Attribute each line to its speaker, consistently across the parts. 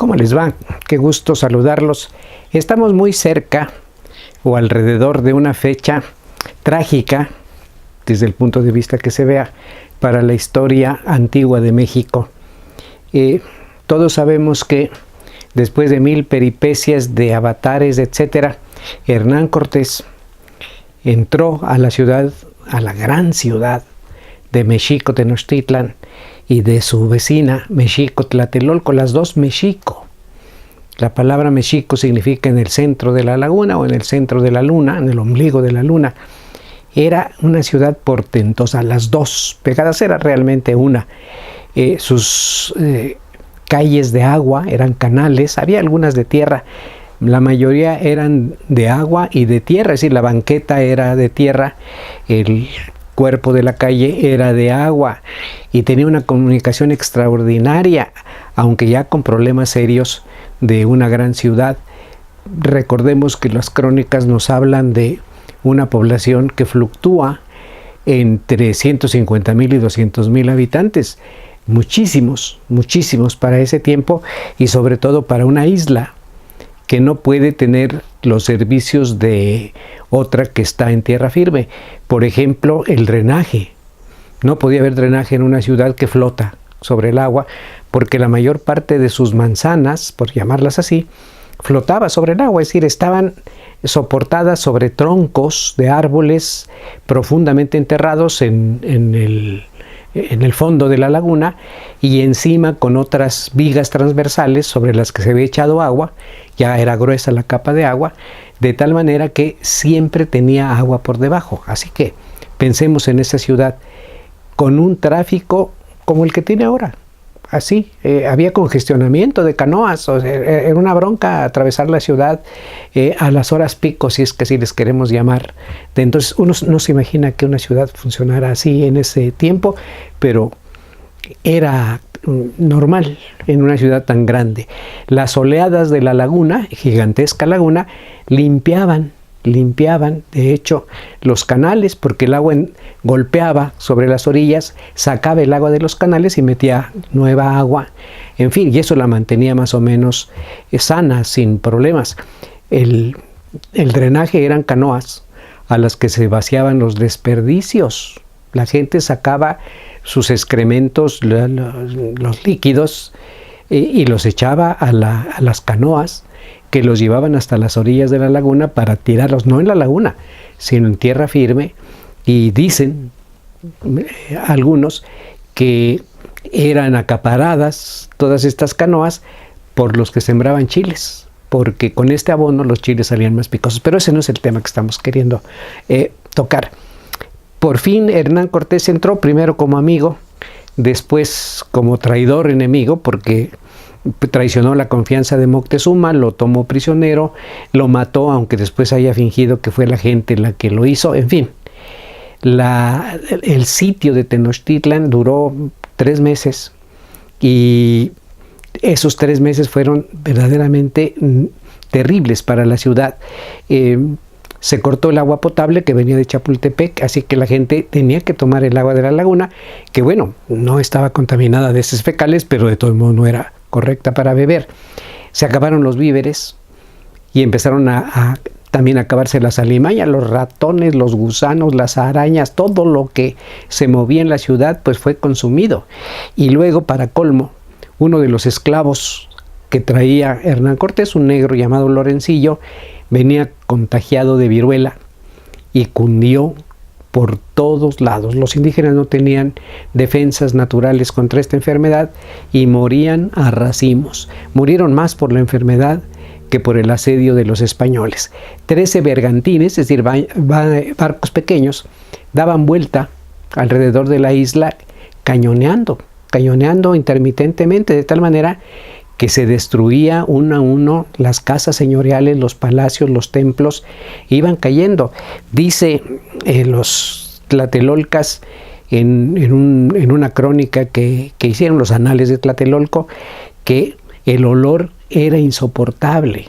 Speaker 1: ¿Cómo les va? Qué gusto saludarlos. Estamos muy cerca o alrededor de una fecha trágica, desde el punto de vista que se vea, para la historia antigua de México. Todos sabemos que después de 1000 peripecias de avatares, etc., Hernán Cortés entró a la ciudad, a la gran ciudad de Mexico Tenochtitlan, y de su vecina Mexico Tlatelolco, las dos Mexico. La palabra Mexico significa en el centro de la laguna o en el centro de la luna, en el ombligo de la luna. Era una ciudad portentosa, las dos pegadas, era realmente una. Sus calles de agua eran canales, había algunas de tierra, la mayoría eran de agua y de tierra, es decir, la banqueta era de tierra, el cuerpo de la calle era de agua y tenía una comunicación extraordinaria, aunque ya con problemas serios de una gran ciudad. Recordemos que las crónicas nos hablan de una población que fluctúa entre 150,000 y 200,000 habitantes, muchísimos para ese tiempo, y sobre todo para una isla que no puede tener los servicios de otra que está en tierra firme. Por ejemplo, el drenaje. No podía haber drenaje en una ciudad que flota sobre el agua, porque la mayor parte de sus manzanas, por llamarlas así, flotaba sobre el agua, es decir, estaban soportadas sobre troncos de árboles profundamente enterrados en el fondo de la laguna, y encima con otras vigas transversales sobre las que se había echado agua. Ya era gruesa la capa de agua, de tal manera que siempre tenía agua por debajo. Así que pensemos en esa ciudad con un tráfico como el que tiene ahora. Así, había congestionamiento de canoas, o sea, era una bronca atravesar la ciudad a las horas pico, si es que así les queremos llamar. Entonces uno no se imagina que una ciudad funcionara así en ese tiempo, pero era normal en una ciudad tan grande. Las oleadas de la laguna, gigantesca laguna, limpiaban de hecho los canales, porque el agua golpeaba sobre las orillas, sacaba el agua de los canales y metía nueva agua, en fin, y eso la mantenía más o menos sana, sin problemas. El drenaje eran canoas a las que se vaciaban los desperdicios. La gente sacaba sus excrementos, los líquidos, y los echaba a las canoas, que los llevaban hasta las orillas de la laguna para tirarlos, no en la laguna, sino en tierra firme. Y dicen algunos que eran acaparadas todas estas canoas por los que sembraban chiles, porque con este abono los chiles salían más picosos. Pero ese no es el tema que estamos queriendo tocar. Por fin Hernán Cortés entró, primero como amigo, después como traidor enemigo, porque traicionó la confianza de Moctezuma, lo tomó prisionero, lo mató, aunque después haya fingido que fue la gente la que lo hizo. En fin, el sitio de Tenochtitlan duró 3 meses, y esos 3 meses fueron verdaderamente terribles para la ciudad. Se cortó el agua potable que venía de Chapultepec, así que la gente tenía que tomar el agua de la laguna, que bueno, no estaba contaminada de heces fecales, pero de todo modo no era correcta para beber. Se acabaron los víveres y empezaron también a acabarse las alimañas, los ratones, los gusanos, las arañas, todo lo que se movía en la ciudad pues fue consumido. Y luego, para colmo, uno de los esclavos que traía Hernán Cortés, un negro llamado Lorencillo, venía contagiado de viruela y cundió por todos lados. Los indígenas no tenían defensas naturales contra esta enfermedad y morían a racimos. Murieron más por la enfermedad que por el asedio de los españoles. 13 bergantines, es decir, barcos pequeños, daban vuelta alrededor de la isla cañoneando intermitentemente, de tal manera que se destruía uno a uno las casas señoriales, los palacios, los templos, iban cayendo. Dice los tlatelolcas en una crónica que hicieron los anales de Tlatelolco, que el olor era insoportable,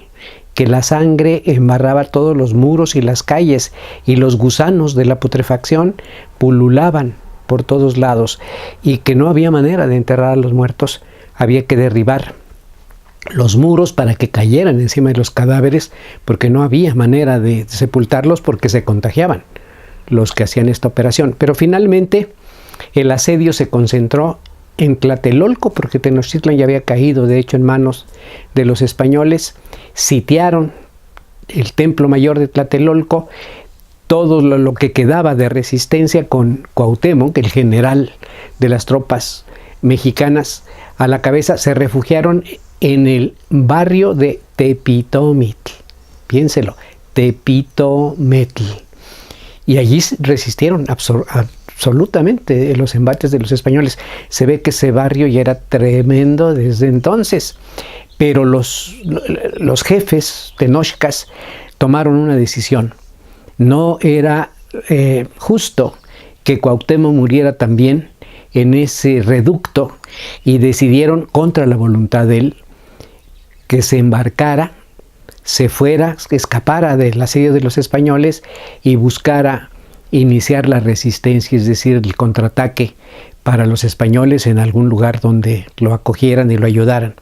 Speaker 1: que la sangre embarraba todos los muros y las calles, y los gusanos de la putrefacción pululaban por todos lados, y que no había manera de enterrar a los muertos, había que derribar los muros para que cayeran encima de los cadáveres, porque no había manera de sepultarlos porque se contagiaban los que hacían esta operación. Pero finalmente el asedio se concentró en Tlatelolco, porque Tenochtitlan ya había caído, de hecho, en manos de los españoles. Sitiaron el Templo Mayor de Tlatelolco, todo lo que quedaba de resistencia, con Cuauhtémoc, el general de las tropas mexicanas, a la cabeza. Se refugiaron en el barrio de Tepitomitl. Piénselo, Tepitomitl. Y allí resistieron absolutamente los embates de los españoles. Se ve que ese barrio ya era tremendo desde entonces. Pero los jefes tenochcas tomaron una decisión. No era justo que Cuauhtémoc muriera también en ese reducto, y decidieron, contra la voluntad de él, que se embarcara, se fuera, que escapara del asedio de los españoles y buscara iniciar la resistencia, es decir, el contraataque para los españoles en algún lugar donde lo acogieran y lo ayudaran.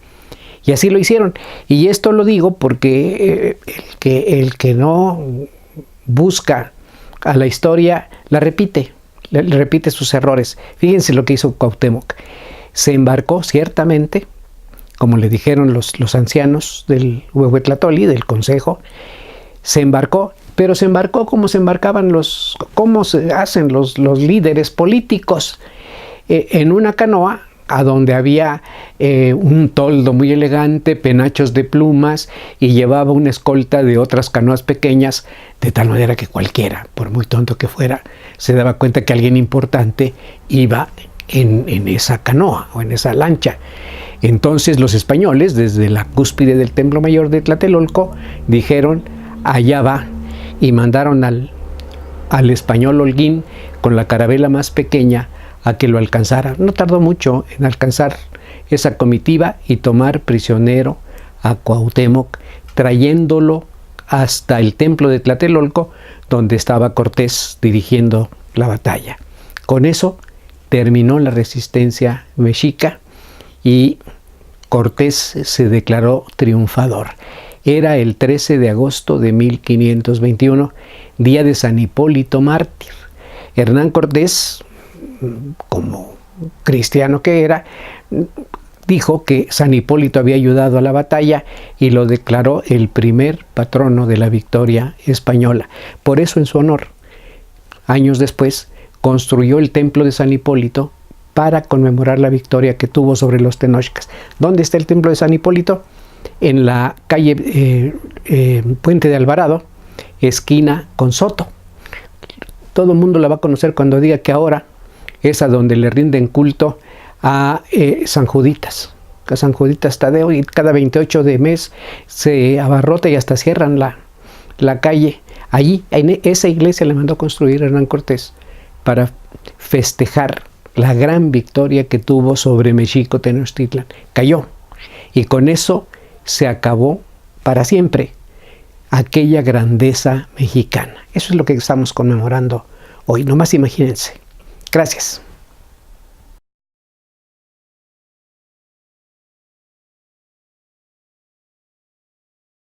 Speaker 1: Y así lo hicieron. Y esto lo digo porque el que no busca a la historia la repite, le repite sus errores. Fíjense lo que hizo Cuauhtémoc. Se embarcó, ciertamente, como le dijeron los ancianos del Huehuetlatoli, del consejo, se embarcó, pero se embarcó como se embarcaban como se hacen los líderes políticos, en una canoa a donde había un toldo muy elegante, penachos de plumas, y llevaba una escolta de otras canoas pequeñas, de tal manera que cualquiera, por muy tonto que fuera, se daba cuenta que alguien importante iba en esa canoa o en esa lancha. Entonces los españoles, desde la cúspide del Templo Mayor de Tlatelolco, dijeron: allá va, y mandaron al español Holguín con la carabela más pequeña a que lo alcanzara. No tardó mucho en alcanzar esa comitiva y tomar prisionero a Cuauhtémoc, trayéndolo hasta el templo de Tlatelolco, donde estaba Cortés dirigiendo la batalla. Con eso terminó la resistencia mexica y Cortés se declaró triunfador. Era el 13 de agosto de 1521, día de San Hipólito Mártir. Hernán Cortés, como cristiano que era, dijo que San Hipólito había ayudado a la batalla y lo declaró el primer patrono de la victoria española. Por eso, en su honor, años después, construyó el templo de San Hipólito para conmemorar la victoria que tuvo sobre los tenochcas. ¿Dónde está el templo de San Hipólito? En la calle Puente de Alvarado, esquina con Soto. Todo el mundo la va a conocer cuando diga que ahora es a donde le rinden culto a San Juditas, a San Juditas Tadeo, y cada 28 de mes se abarrota y hasta cierran la calle. Allí, en esa iglesia, le mandó construir Hernán Cortés para festejar la gran victoria que tuvo sobre Mexico Tenochtitlan. Cayó, y con eso se acabó para siempre aquella grandeza mexicana. Eso es lo que estamos conmemorando hoy. Nomás imagínense. Gracias.